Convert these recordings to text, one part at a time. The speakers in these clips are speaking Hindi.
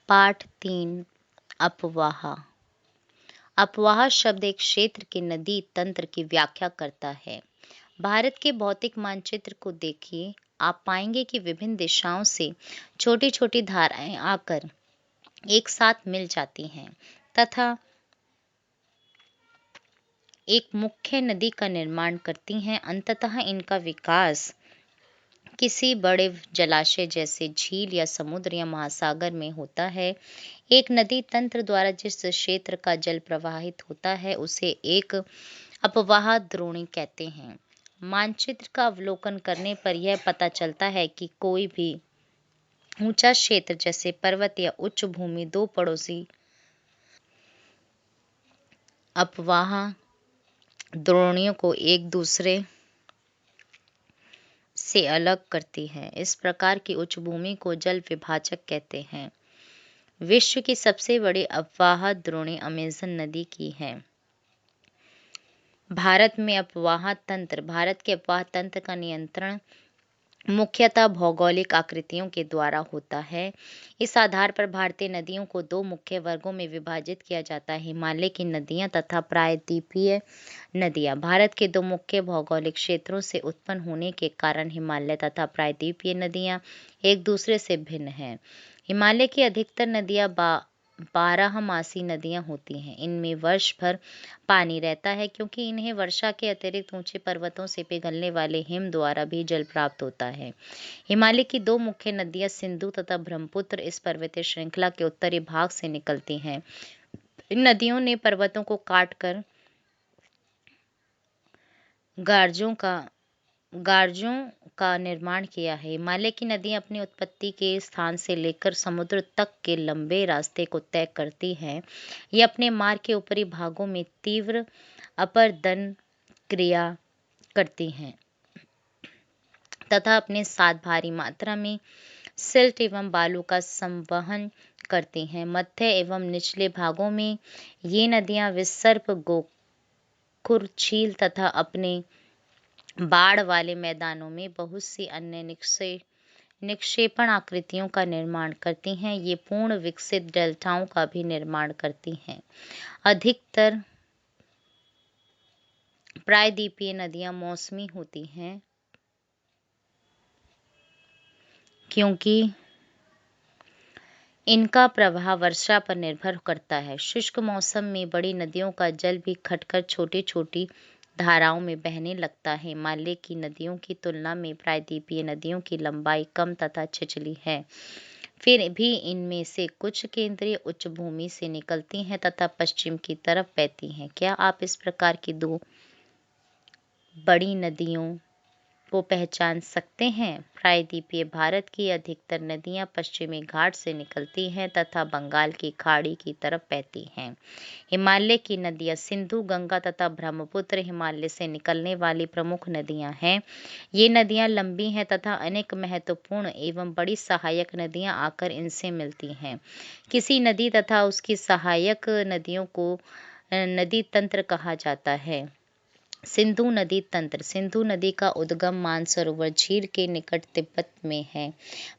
पाठ 3 अपवाह। अपवाह शब्द एक क्षेत्र के नदी तंत्र की व्याख्या करता है। भारत के भौतिक मानचित्र को देखिए, आप पाएंगे कि विभिन्न दिशाओं से छोटी छोटी धाराएं आकर एक साथ मिल जाती हैं तथा एक मुख्य नदी का निर्माण करती हैं। अंततः इनका विकास किसी बड़े जलाशय जैसे झील या समुद्र या महासागर में होता है। एक नदी तंत्र द्वारा जिस क्षेत्र का जल प्रवाहित होता है उसे एक अपवाह द्रोणी कहते हैं। मानचित्र का अवलोकन करने पर यह पता चलता है कि कोई भी ऊंचा क्षेत्र जैसे पर्वत या उच्च भूमि दो पड़ोसी अपवाह द्रोणियों को एक दूसरे से अलग करती है। इस प्रकार की उच्च भूमि को जल विभाजक कहते हैं। विश्व की सबसे बड़ी अपवाह द्रोणी अमेज़न नदी की है। भारत के अपवाह तंत्र का नियंत्रण मुख्यतः भौगोलिक आकृतियों के द्वारा होता है। इस आधार पर भारतीय नदियों को दो मुख्य वर्गों में विभाजित किया जाता है, हिमालय की नदियां तथा प्रायद्वीपीय नदियां। भारत के दो मुख्य भौगोलिक क्षेत्रों से उत्पन्न होने के कारण हिमालय तथा प्रायद्वीपीय नदियां एक दूसरे से भिन्न हैं। हिमालय की अधिकतर नदियां 12मासी नदियां होती हैं। इनमें वर्ष भर पानी रहता है क्योंकि इन्हें वर्षा के अतिरिक्त ऊंचे पर्वतों से पिघलने वाले हिम द्वारा भी जल प्राप्त होता है। हिमालय की दो मुख्य नदियां सिंधु तथा ब्रह्मपुत्र इस पर्वतीय श्रृंखला के उत्तरी भाग से निकलती हैं। इन नदियों ने पर्वतों को काटकर गार्जों का निर्माण किया है। हिमालय की नदियां अपनी उत्पत्ति के स्थान से लेकर समुद्र तक के लंबे रास्ते को तय करती हैं। ये अपने मार्ग के ऊपरी भागों में तीव्र अपरदन क्रिया करती हैं तथा अपने साथ भारी मात्रा में सिल्ट एवं बालू का संवहन करती हैं। मध्य एवं निचले भागों में ये नदियां विसर्प, गोखुर झील तथा अपने बाढ़ वाले मैदानों में बहुत सी अन्य निक्षेपण आकृतियों का निर्माण करती हैं। ये पूर्ण विकसित डेल्टाओं का भी निर्माण करती हैं। अधिकतर प्रायद्वीपीय नदियां मौसमी होती हैं क्योंकि इनका प्रवाह वर्षा पर निर्भर करता है। शुष्क मौसम में बड़ी नदियों का जल भी घटकर छोटी छोटी धाराओं में बहने लगता है। हिमालय की नदियों की तुलना में प्रायद्वीपीय नदियों की लंबाई कम तथा छिछली है। फिर भी इनमें से कुछ केंद्रीय उच्च भूमि से निकलती हैं तथा पश्चिम की तरफ बहती हैं। क्या आप इस प्रकार की दो बड़ी नदियों को पहचान सकते हैं? प्रायद्वीपीय भारत की अधिकतर नदियां पश्चिमी घाट से निकलती हैं तथा बंगाल की खाड़ी की तरफ बहती हैं। हिमालय की नदियां सिंधु, गंगा तथा ब्रह्मपुत्र हिमालय से निकलने वाली प्रमुख नदियां हैं। ये नदियां लंबी हैं तथा अनेक महत्वपूर्ण एवं बड़ी सहायक नदियां आकर इनसे मिलती हैं। किसी नदी तथा उसकी सहायक नदियों को नदी तंत्र कहा जाता है। सिंधु नदी तंत्र। सिंधु नदी का उद्गम मानसरोवर झील के निकट तिब्बत में है।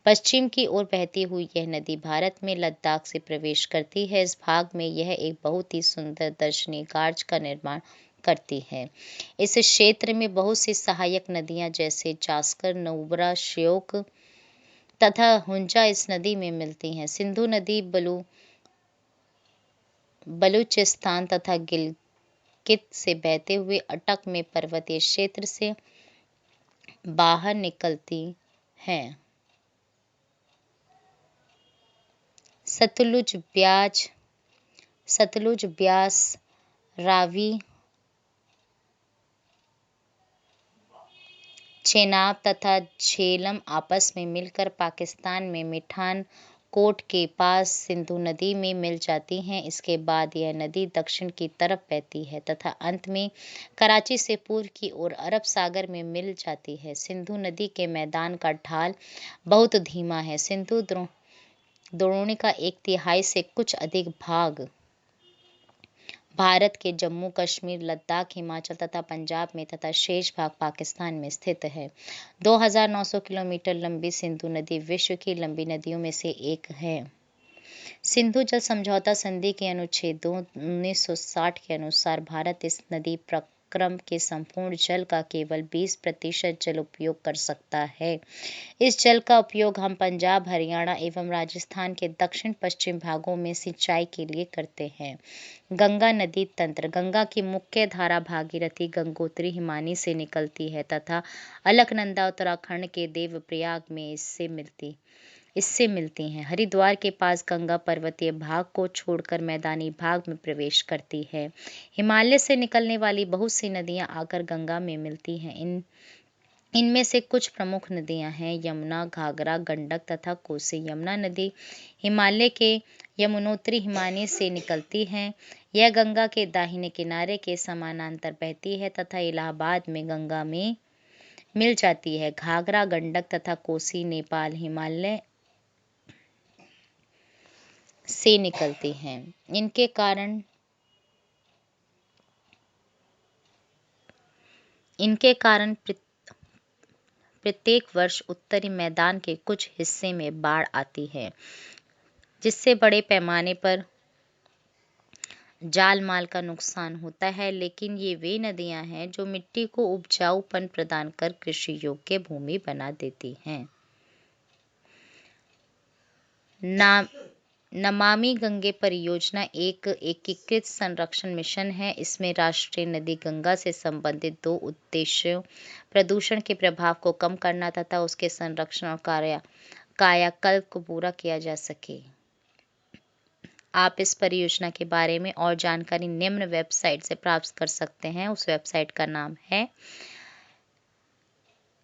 पश्चिम की ओर बहती हुई यह नदी भारत में लद्दाख से प्रवेश करती है। इस भाग में यह एक बहुत ही सुंदर दर्शनीय गार्ज का निर्माण करती है। इस क्षेत्र में बहुत सी सहायक नदियां जैसे जास्कर, नुब्रा, श्योक तथा हुंजा इस नदी में मिलती हैं। सिंधु नदी बलूचिस्तान तथा गिलगित से बहते हुए अटक में पर्वतीय क्षेत्र से बाहर निकलती है। सतलुज, ब्यास, रावी, चेनाब तथा झेलम आपस में मिलकर पाकिस्तान में मिठान कोट के पास सिंधु नदी में मिल जाती हैं। इसके बाद यह नदी दक्षिण की तरफ बहती है तथा अंत में कराची से पूर्व की ओर अरब सागर में मिल जाती है। सिंधु नदी के मैदान का ढाल बहुत धीमा है। सिंधु द्रोणी का 1/3 से कुछ अधिक भाग भारत के जम्मू कश्मीर, लद्दाख, हिमाचल तथा पंजाब में तथा शेष भाग पाकिस्तान में स्थित है। 2900 किलोमीटर लंबी सिंधु नदी विश्व की लंबी नदियों में से एक है। सिंधु जल समझौता संधि के अनुच्छेद 1960 के अनुसार भारत इस नदी प्रक्रम के संपूर्ण जल का केवल 20% जल उपयोग कर सकता है। इस जल का उपयोग हम पंजाब, हरियाणा एवं राजस्थान के दक्षिण पश्चिम भागों में सिंचाई के लिए करते हैं। गंगा नदी तंत्र। गंगा की मुख्य धारा भागीरथी, गंगोत्री, हिमानी से निकलती है तथा अलकनंदा उत्तराखंड के देवप्रयाग में इससे मिलती हैं। हरिद्वार के पास गंगा पर्वतीय भाग को छोड़कर मैदानी भाग में प्रवेश करती है। हिमालय से निकलने वाली बहुत सी नदियां आकर गंगा में मिलती हैं। इनमें से कुछ प्रमुख नदियां हैं यमुना, घाघरा, गंडक तथा कोसी। यमुना नदी हिमालय के यमुनोत्री हिमानी से निकलती है। यह गंगा के दाहिने किनारे के समानांतर बहती है तथा इलाहाबाद में गंगा में मिल जाती है। घाघरा, गंडक तथा कोसी नेपाल हिमालय से निकलती हैं। इनके कारण प्रत्येक वर्ष उत्तरी मैदान के कुछ हिस्से में बाढ़ आती है, जिससे बड़े पैमाने पर जान माल का नुकसान होता है। लेकिन ये वे नदियां हैं जो मिट्टी को उपजाऊपन प्रदान कर कृषि योग्य भूमि बना देती हैं। नमामि गंगे परियोजना एक एकीकृत संरक्षण मिशन है। इसमें राष्ट्रीय नदी गंगा से संबंधित 2 उद्देश्यों प्रदूषण के प्रभाव को कम करना तथा उसके संरक्षण और कायाकल्प को पूरा किया जा सके। आप इस परियोजना के बारे में और जानकारी निम्न वेबसाइट से प्राप्त कर सकते हैं। उस वेबसाइट का नाम है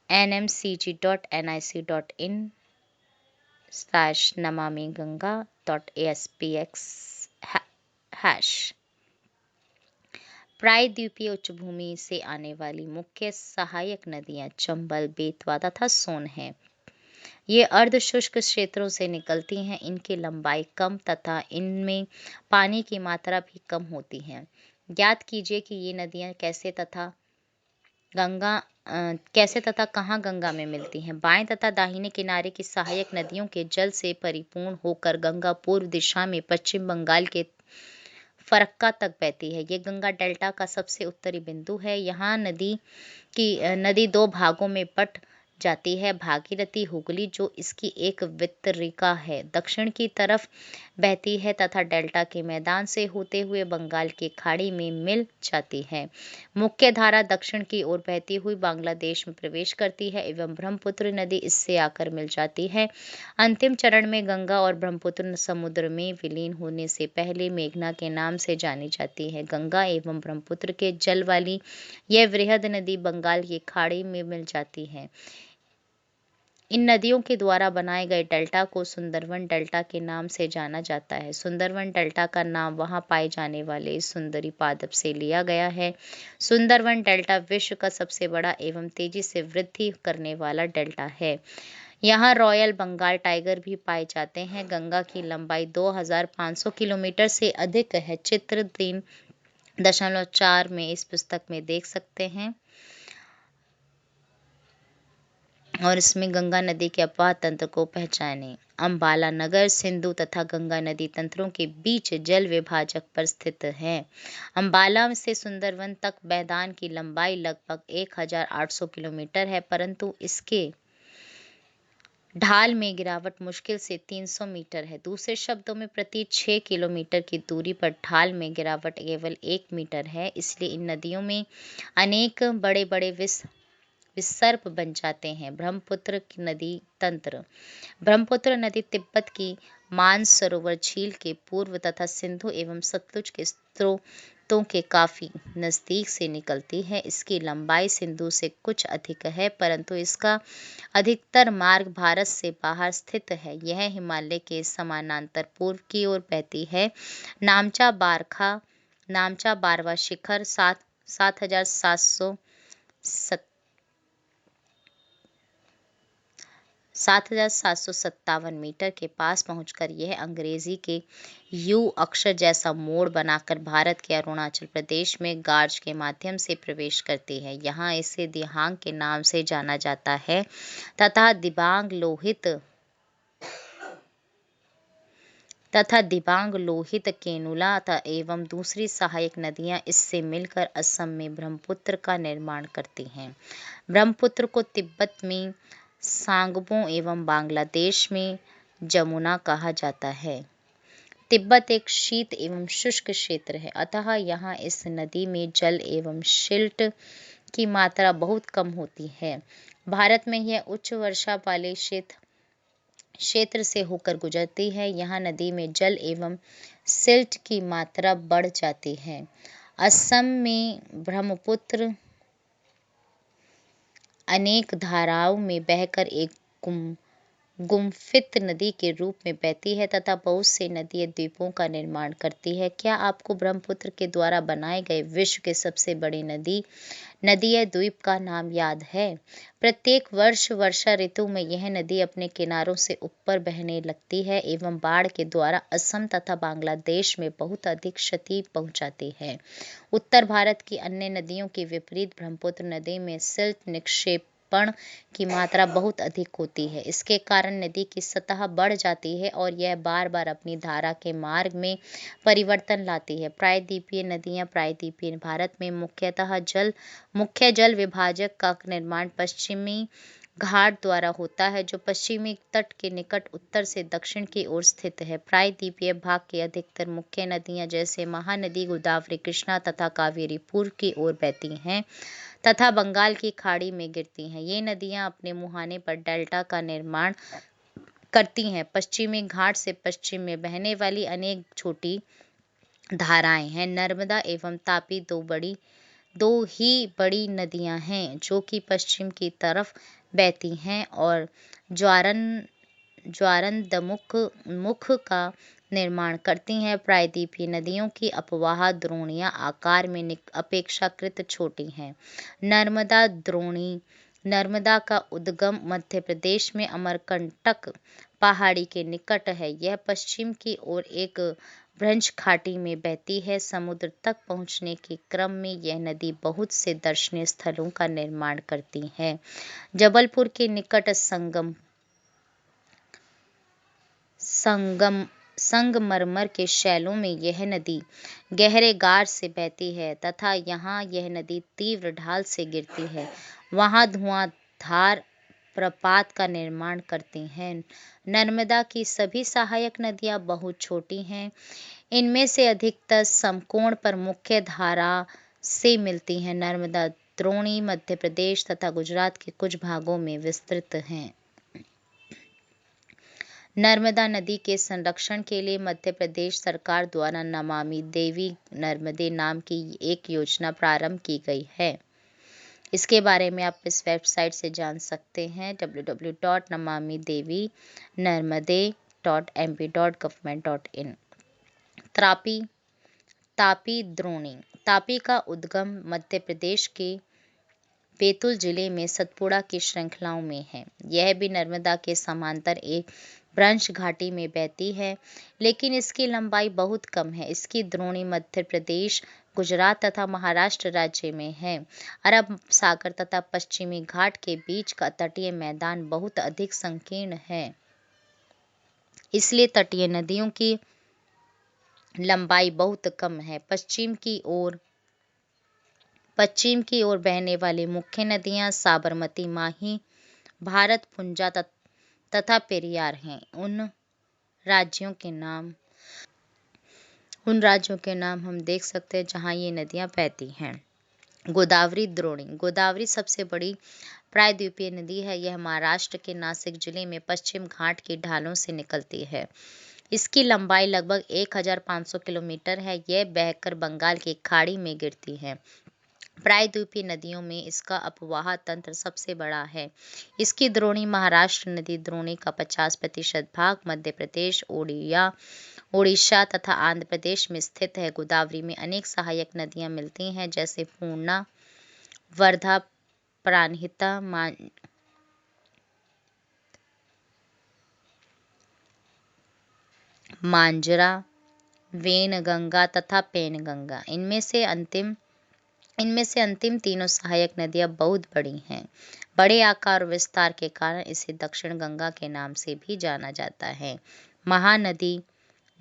nmcg.nic.in/namamiganga.aspx#। प्रायद्वीपीय उच्चभूमि से आने वाली मुख्य सहायक नदियां चंबल, बेतवा तथा सोन हैं। ये अर्ध शुष्क क्षेत्रों से निकलती हैं। इनकी लंबाई कम तथा इनमें पानी की मात्रा भी कम होती है। ज्ञात कीजिए कि ये नदियां कैसे तथा कहाँ गंगा में मिलती हैं। बाएं तथा दाहिने किनारे की सहायक नदियों के जल से परिपूर्ण होकर गंगा पूर्व दिशा में पश्चिम बंगाल के फरक्का तक बहती है। ये गंगा डेल्टा का सबसे उत्तरी बिंदु है। यहाँ नदी 2 भागों में बट जाती है। भागीरथी हुगली, जो इसकी एक वितरिका है, दक्षिण की तरफ बहती है तथा डेल्टा के मैदान से होते हुए बंगाल की खाड़ी में मिल जाती है। मुख्य धारा दक्षिण की ओर बहती हुई बांग्लादेश में प्रवेश करती है एवं ब्रह्मपुत्र नदी इससे आकर मिल जाती है। अंतिम चरण में गंगा और ब्रह्मपुत्र समुद्र में विलीन होने से पहले मेघना के नाम से जानी जाती है। गंगा एवं ब्रह्मपुत्र के जल वाली यह वृहद नदी बंगाल की खाड़ी में मिल जाती है। इन नदियों के द्वारा बनाए गए डेल्टा को सुंदरवन डेल्टा के नाम से जाना जाता है। सुंदरवन डेल्टा का नाम वहां पाए जाने वाले सुंदरी पादप से लिया गया है। सुंदरवन डेल्टा विश्व का सबसे बड़ा एवं तेजी से वृद्धि करने वाला डेल्टा है। यहाँ रॉयल बंगाल टाइगर भी पाए जाते हैं। गंगा की लंबाई 2500 किलोमीटर से अधिक है। चित्र 3.4 में इस पुस्तक में देख सकते हैं और इसमें गंगा नदी के अपवाह तंत्र को पहचानें। अंबाला नगर सिंधु तथा गंगा नदी तंत्रों के बीच जल विभाजक पर स्थित है। अंबाला से सुंदरवन तक मैदान की लंबाई लगभग 1800 किलोमीटर है, परंतु इसके ढाल में गिरावट मुश्किल से 300 मीटर है। दूसरे शब्दों में प्रति 6 किलोमीटर की दूरी पर ढाल में गिरावट केवल 1 मीटर है। इसलिए इन नदियों में अनेक बड़े बड़े विसर्प बन जाते हैं। ब्रह्मपुत्र नदी तंत्र। ब्रह्मपुत्र नदी तिब्बत की मानसरोवर झील के पूर्व तथा सिंधु एवं सतलुज के स्रोतों के काफी नजदीक से निकलती है। इसकी लंबाई सिंधु से कुछ अधिक है, परंतु इसका अधिकतर मार्ग भारत से बाहर स्थित है। यह हिमालय के समानांतर पूर्व की ओर बहती है। नामचा बारवा शिखर 7,757 मीटर के पास पहुंचकर यह अंग्रेजी के यू अक्षर जैसा मोड़ बनाकर भारत के अरुणाचल प्रदेश में गार्ज के माध्यम से प्रवेश करती है। यहाँ इसे दिहांग के नाम से जाना जाता है तथा दिबांग लोहित तथा दिबांग, लोहित, केनुला एवं दूसरी सहायक नदियां इससे मिलकर असम में ब्रह्मपुत्र का निर्माण करती हैं। ब्रह्मपुत्र को तिब्बत में सांगबो एवं बांग्लादेश में जमुना कहा जाता है। तिब्बत एक शीत एवं शुष्क क्षेत्र है, अतः यहाँ इस नदी में जल एवं सिल्ट की मात्रा बहुत कम होती है। भारत में यह उच्च वर्षा वाले क्षेत्र से होकर गुजरती है। यहाँ नदी में जल एवं सिल्ट की मात्रा बढ़ जाती है। असम में ब्रह्मपुत्र अनेक धाराओं में बहकर एक गुम्फित नदी के रूप में बहती है तथा बहुत से नदी द्वीपों का निर्माण करती है। क्या आपको ब्रह्मपुत्र के द्वारा बनाए गए विश्व के सबसे बड़े नदी द्वीप का नाम याद है? प्रत्येक वर्ष वर्षा ऋतु में यह नदी अपने किनारों से ऊपर बहने लगती है एवं बाढ़ के द्वारा असम तथा बांग्लादेश में बहुत अधिक क्षति पहुंचाती है। उत्तर भारत की अन्य नदियों के विपरीत ब्रह्मपुत्र नदी में सिल्ट निक्षेपण की मात्रा बहुत अधिक होती है। इसके कारण नदी की सतह बढ़ जाती है और यह बार बार अपनी धारा के मार्ग में परिवर्तन लाती है। प्रायद्वीपीय नदियां प्रायद्वीपीय भारत में मुख्य जल विभाजक का निर्माण पश्चिमी घाट द्वारा होता है, जो पश्चिमी तट के निकट उत्तर से दक्षिण की ओर स्थित है। प्रायद्वीपीय भाग की अधिकतर मुख्य नदियां जैसे महानदी, गोदावरी, कृष्णा तथा कावेरी पूर्व की ओर बहती हैं तथा बंगाल की खाड़ी में गिरती हैं। ये नदियां अपने मुहाने पर डेल्टा का निर्माण करती हैं। पश्चिमी घाट से पश्चिम में बहने वाली अनेक छोटी धाराएं हैं। नर्मदा एवं तापी दो ही बड़ी नदियां हैं जो कि पश्चिम की तरफ बहती हैं और ज्वारनदमुख का निर्माण करती हैं। प्रायद्वीपीय नदियों की अपवाह द्रोणियां आकार में अपेक्षाकृत छोटी हैं। नर्मदा का उद्गम मध्य प्रदेश में अमरकंटक पहाड़ी के निकट है। यह पश्चिम की ओर एक ब्रज घाटी में बहती है। समुद्र तक पहुंचने के क्रम में यह नदी बहुत से दर्शनीय स्थलों का निर्माण करती है। जबलपुर के निकट संगमरमर के शैलों में यह नदी गहरे गार से बहती है तथा यहाँ यह नदी तीव्र ढाल से गिरती है। वहाँ धुआंधार प्रपात का निर्माण करती हैं। नर्मदा की सभी सहायक नदियां बहुत छोटी हैं। इनमें से अधिकतर समकोण पर मुख्य धारा से मिलती हैं। नर्मदा द्रोणी मध्य प्रदेश तथा गुजरात के कुछ भागों में विस्तृत हैं। नर्मदा नदी के संरक्षण के लिए मध्य प्रदेश सरकार द्वारा नमामि देवी नर्मदे नाम की एक योजना प्रारंभ की गई है। इसके बारे में आप इस वेबसाइट से जान सकते हैं www.namamidevinarmade.mp.government.in। तापी द्रोणी। तापी का उद्गम मध्य प्रदेश के बैतूल जिले में सतपुड़ा की श्रृंखलाओं में है। यह भी नर्मदा के समांतर एक ब्रज घाटी में बहती है, लेकिन इसकी लंबाई बहुत कम है। इसकी द्रोणी मध्य प्रदेश, गुजरात तथा महाराष्ट्र राज्य में है। अरब सागर तथा पश्चिमी घाट के बीच का तटीय मैदान बहुत अधिक संकीर्ण है, इसलिए तटीय नदियों की लंबाई बहुत कम है। पश्चिम की ओर बहने वाली मुख्य नदियां साबरमती, माही, भारत पुंजा तथा पेरियार हैं। उन राज्यों के नाम हम देख सकते हैं जहां ये नदियां बहती हैं। गोदावरी द्रोणी। गोदावरी सबसे बड़ी प्रायद्वीपीय नदी है। यह महाराष्ट्र के नासिक जिले में पश्चिम घाट की ढालों से निकलती है। इसकी लंबाई लगभग 1500 किलोमीटर है। यह बहकर बंगाल की खाड़ी में गिरती है। प्रायद्वीपीय नदियों में इसका अपवाह तंत्र सबसे बड़ा है। इसकी द्रोणी महाराष्ट्र नदी द्रोणी का 50% भाग मध्य प्रदेश, ओडिशा तथा आंध्र प्रदेश में स्थित है। गोदावरी में अनेक सहायक नदियां मिलती हैं जैसे पूर्णा, वर्धा, प्राणहिता, मांजरा, वेनगंगा तथा पेनगंगा। इनमें से अंतिम तीनों सहायक नदियां बहुत बड़ी हैं। बड़े आकार और विस्तार के कारण इसे दक्षिण गंगा के नाम से भी जाना जाता है। महानदी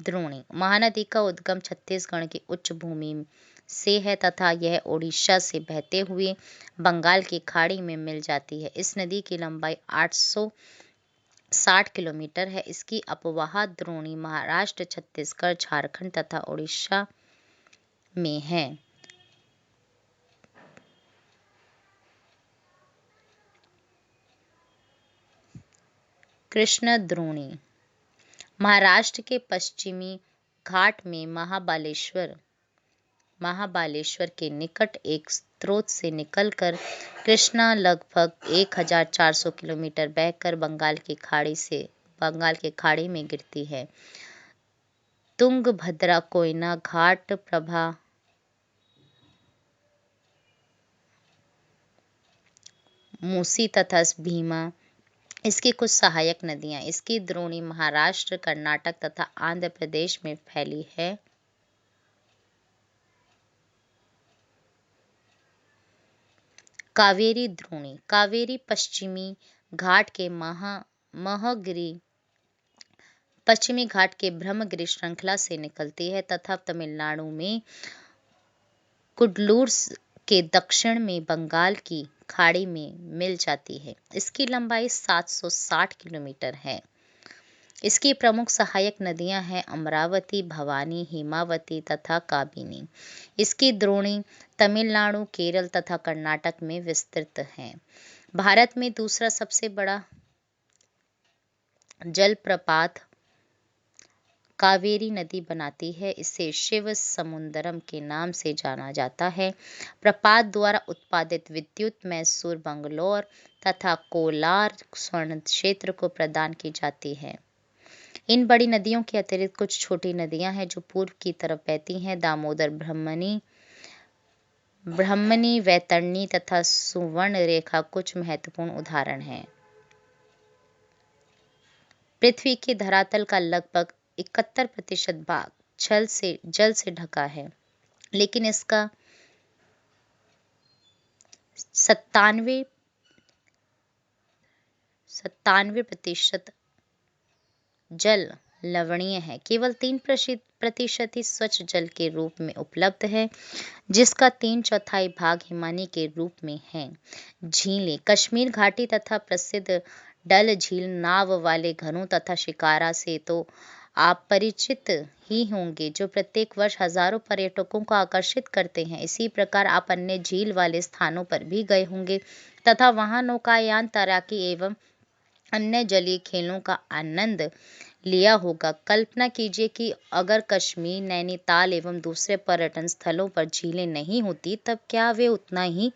द्रोणी महानदी का उद्गम छत्तीसगढ़ की उच्च भूमि से है तथा यह ओडिशा से बहते हुए बंगाल की खाड़ी में मिल जाती है। इस नदी की लंबाई 860 किलोमीटर है। इसकी अपवाह द्रोणी महाराष्ट्र, छत्तीसगढ़, झारखंड तथा ओडिशा में है। कृष्ण द्रोणी महाराष्ट्र के पश्चिमी घाट में महाबालेश्वर के निकट एक स्रोत से निकलकर कृष्णा लगभग 1400 किलोमीटर बहकर बंगाल की खाड़ी में गिरती है। तुंगभद्रा, कोयना घाट, प्रभा, मूसी तथा भीमा इसकी कुछ सहायक नदियां। इसकी द्रोणी महाराष्ट्र, कर्नाटक तथा आंध्र प्रदेश में फैली है। कावेरी द्रोणी कावेरी पश्चिमी घाट के ब्रह्मगिरि श्रृंखला से निकलती है तथा तमिलनाडु में कुडलूर के दक्षिण में बंगाल की खाड़ी में मिल जाती है। इसकी लंबाई 760 किलोमीटर है। इसकी प्रमुख सहायक नदियां हैं अमरावती, भवानी, हेमावती तथा काबिनी। इसकी द्रोणी तमिलनाडु, केरल तथा कर्नाटक में विस्तृत है। भारत में दूसरा सबसे बड़ा जलप्रपात कावेरी नदी बनाती है। इसे शिव समुद्रम के नाम से जाना जाता है। प्रपात द्वारा उत्पादित विद्युत मैसूर, बंगलौर तथा कोलार स्वर्ण क्षेत्र को प्रदान की जाती है। इन बड़ी नदियों के अतिरिक्त कुछ छोटी नदियां हैं जो पूर्व की तरफ बहती हैं। दामोदर, ब्रह्मणी, वैतरणी तथा सुवर्णरेखा कुछ महत्वपूर्ण उदाहरण हैं। पृथ्वी के धरातल का लगभग 71% भाग जल से ढका है, लेकिन इसका 97% जल लवणीय है। केवल 3% ही स्वच्छ जल के रूप में उपलब्ध है, जिसका 3/4 भाग हिमानी के रूप में है। झीलें कश्मीर घाटी तथा प्रसिद्ध डल झील, नाव वाले घरों तथा शिकारा से तो आप परिचित ही होंगे, जो प्रत्येक वर्ष हजारों पर्यटकों को आकर्षित करते हैं। इसी प्रकार आप अन्य झील वाले स्थानों पर भी गए होंगे तथा वहां नौकायान, तैराकी एवं अन्य जलीय खेलों का आनंद लिया होगा। कल्पना कीजिए कि अगर कश्मीर, नैनीताल एवं दूसरे पर्यटन स्थलों पर झीलें नहीं होती, तब क्या वे उतना ही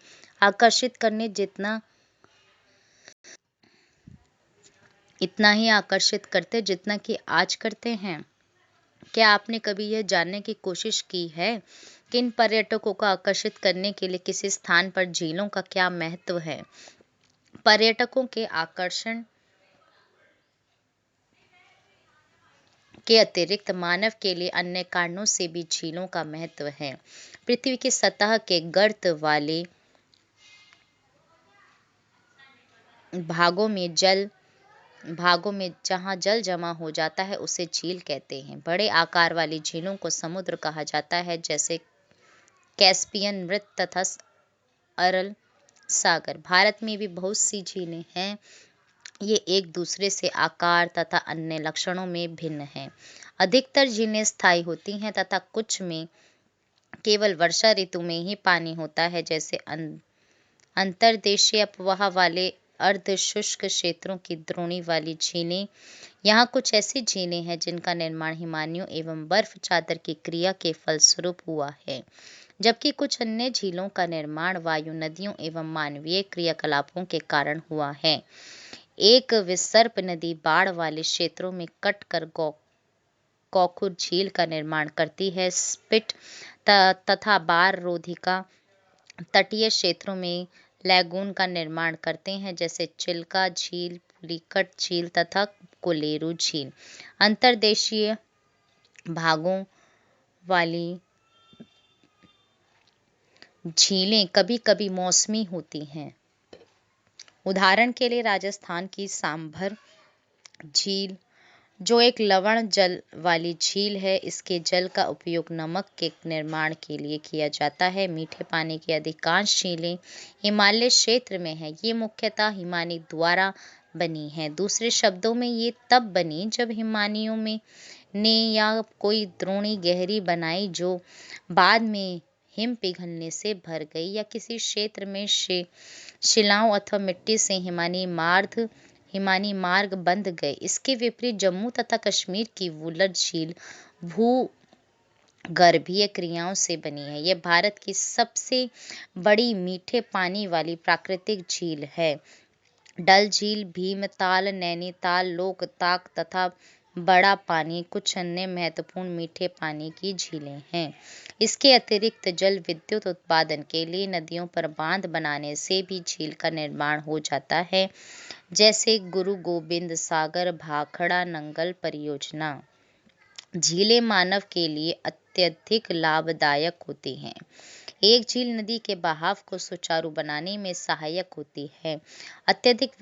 आकर्षित करते जितना कि आज करते हैं। क्या आपने कभी यह जानने की कोशिश की है कि इन पर्यटकों को आकर्षित करने के लिए किसी स्थान पर झीलों का क्या महत्व है? पर्यटकों के आकर्षण के अतिरिक्त मानव के लिए अन्य कारणों से भी झीलों का महत्व है। पृथ्वी की सतह के गर्त वाले भागों में जहां जल जमा हो जाता है, उसे झील कहते हैं। बड़े आकार वाली झीलों को समुद्र कहा जाता है, जैसे कैस्पियन, मृत तथा अरल सागर। भारत में भी बहुत सी झीलें हैं। ये एक दूसरे से आकार तथा अन्य लक्षणों में भिन्न हैं। अधिकतर झीलें स्थायी होती हैं तथा कुछ में केवल वर्षा ऋतु में ही पानी होता है, जैसे अंतर्देशीय अपवाह वाले अर्ध शुष्क क्षेत्रों की द्रोणी वाली झीलें। यहाँ कुछ ऐसी झीलें हैं जिनका निर्माण हिमानियों एवं बर्फ चादर की क्रिया के फलस्वरूप हुआ है, जबकि कुछ अन्य झीलों का निर्माण वायु, नदियों एवं मानवीय क्रियाकलापों के कारण हुआ है। एक विसर्प नदी बाढ़ वाले क्षेत्रों में कटकर गोखुर झील का निर्माण करती है। स्पिट तथा बार रोधिका तटीय क्षेत्रों में लैगून का निर्माण करते हैं, जैसे चिल्का झील, पुलिकट झील तथा कोलेरू झील। अंतर्देशीय भागों वाली झीलें कभी कभी मौसमी होती हैं। उदाहरण के लिए राजस्थान की सांभर झील, जो एक लवण जल वाली झील है। इसके जल का उपयोग नमक के निर्माण के लिए किया जाता है। मीठे पानी की अधिकांश झीलें हिमालय क्षेत्र में है। ये मुख्यतः हिमानी द्वारा बनी है। दूसरे शब्दों में ये तब बनी जब हिमानियों में ने या कोई द्रोणी गहरी बनाई जो बाद में हिम पिघलने से भर गई, या किसी क्षेत्र में शिलाओं अथवा मिट्टी से हिमानी मार्ग बंध गए। इसके विपरीत जम्मू तथा कश्मीर की वुलर झील भूगर्भीय क्रियाओं से बनी है। यह भारत की सबसे बड़ी मीठे पानी वाली प्राकृतिक झील है। डल झील, भीमताल, नैनीताल, लोकताक तथा बड़ा पानी कुछ अन्य महत्वपूर्ण मीठे पानी की झीलें हैं। इसके अतिरिक्त जल विद्युत उत्पादन के लिए नदियों पर बांध बनाने से भी झील का निर्माण हो जाता है, जैसे गुरु गोबिंद सागर भाखड़ा नंगल परियोजना। झीलें मानव के लिए अत्यधिक लाभदायक होती हैं। एक झील नदी के बहाव को सुचारू बनाने में सहायक होती है। अत्यधिक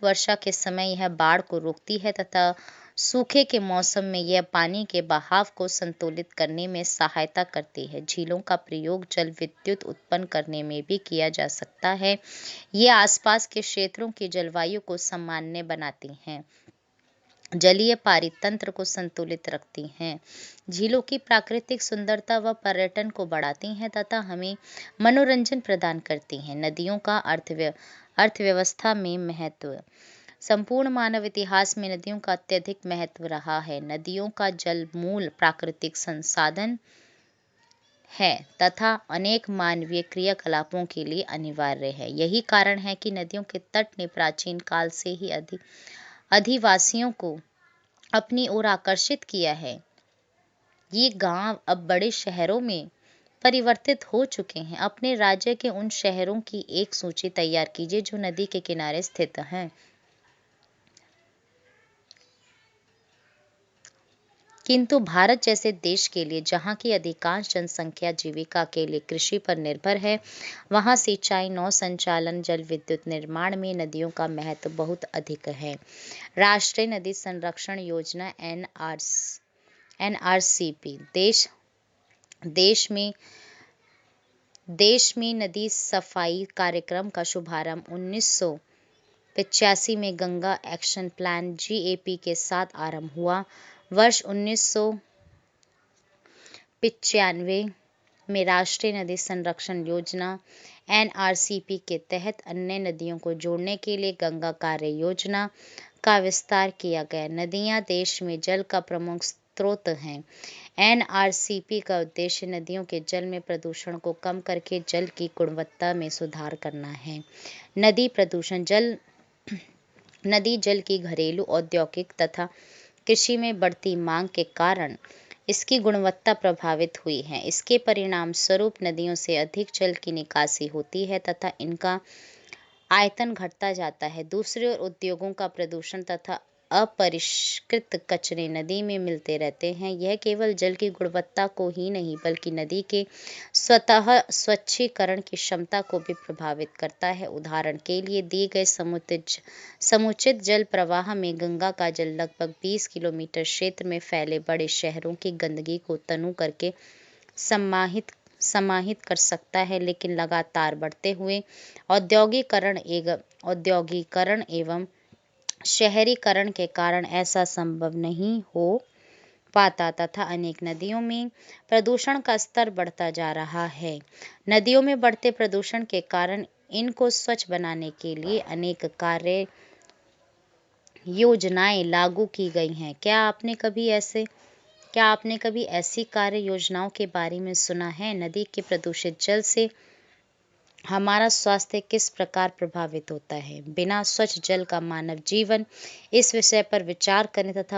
वर्षा के समय यह बाढ़ को रोकती है तथा सूखे के मौसम में यह पानी के बहाव को संतुलित करने में सहायता करती है। झीलों का प्रयोग जल विद्युत उत्पन्न करने में भी किया जा सकता है। ये आसपास के क्षेत्रों की जलवायु को सामान्य बनाती हैं, जलीय पारितंत्र को संतुलित रखती हैं, झीलों की प्राकृतिक सुंदरता व पर्यटन को बढ़ाती हैं तथा हमें मनोरंजन प्रदान करती हैं। नदियों का अर्थव्यवस्था में महत्व। संपूर्ण मानव इतिहास में नदियों का अत्यधिक महत्व रहा है। नदियों का जल मूल प्राकृतिक संसाधन है तथा अनेक मानवीय क्रियाकलापों के लिए अनिवार्य है। यही कारण है कि नदियों के तट ने प्राचीन काल से ही अधिवासियों को अपनी ओर आकर्षित किया है। ये गांव अब बड़े शहरों में परिवर्तित हो चुके हैं। अपने राज्य के उन शहरों की एक सूची तैयार कीजिए जो नदी के किनारे स्थित हैं। किंतु भारत जैसे देश के लिए, जहाँ की अधिकांश जनसंख्या जीविका के लिए कृषि पर निर्भर है, वहाँ सिंचाई, नौ संचालन, जल विद्युत निर्माण में नदियों का महत्व बहुत अधिक है। राष्ट्रीय नदी संरक्षण योजना NRCP देश में नदी सफाई कार्यक्रम का शुभारंभ 1985 में गंगा एक्शन प्लान GAP के साथ आरंभ हुआ। वर्ष 1995 में राष्ट्रीय नदी संरक्षण योजना NRCP के तहत अन्य नदियों को जोड़ने के लिए गंगा कार्य योजना का विस्तार किया गया। नदियां देश में जल का प्रमुख स्रोत हैं। NRCP का उद्देश्य नदियों के जल में प्रदूषण को कम करके जल की गुणवत्ता में सुधार करना है। नदी प्रदूषण। नदी जल की घरेलू, औद्योगिक तथा कृषि में बढ़ती मांग के कारण इसकी गुणवत्ता प्रभावित हुई है। इसके परिणाम स्वरूप नदियों से अधिक जल की निकासी होती है तथा इनका आयतन घटता जाता है। दूसरी ओर उद्योगों का प्रदूषण तथा अपरिष्कृत कचरे नदी में मिलते रहते हैं। यह केवल जल की गुणवत्ता को ही नहीं बल्कि नदी के स्वतः स्वच्छीकरण की क्षमता को भी प्रभावित करता है। उदाहरण के लिए दिए गए समुचित जल प्रवाह में गंगा का जल लगभग 20 किलोमीटर क्षेत्र में फैले बड़े शहरों की गंदगी को तनु करके समाहित कर सकता है, लेकिन लगातार बढ़ते हुए औद्योगिकरण एवं शहरीकरण के कारण ऐसा संभव नहीं हो पाता तथा अनेक नदियों में प्रदूषण का स्तर बढ़ता जा रहा है। नदियों में बढ़ते प्रदूषण के कारण इनको स्वच्छ बनाने के लिए अनेक कार्य योजनाएं लागू की गई हैं। क्या आपने कभी ऐसी कार्य योजनाओं के बारे में सुना है? नदी के प्रदूषित जल से हमारा स्वास्थ्य किस प्रकार प्रभावित होता है? बिना स्वच्छ जल का मानव जीवन। इस विषय पर विचार करें तथा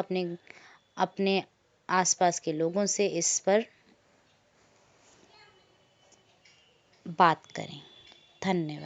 अपने आसपास के लोगों से इस पर बात करें। धन्यवाद।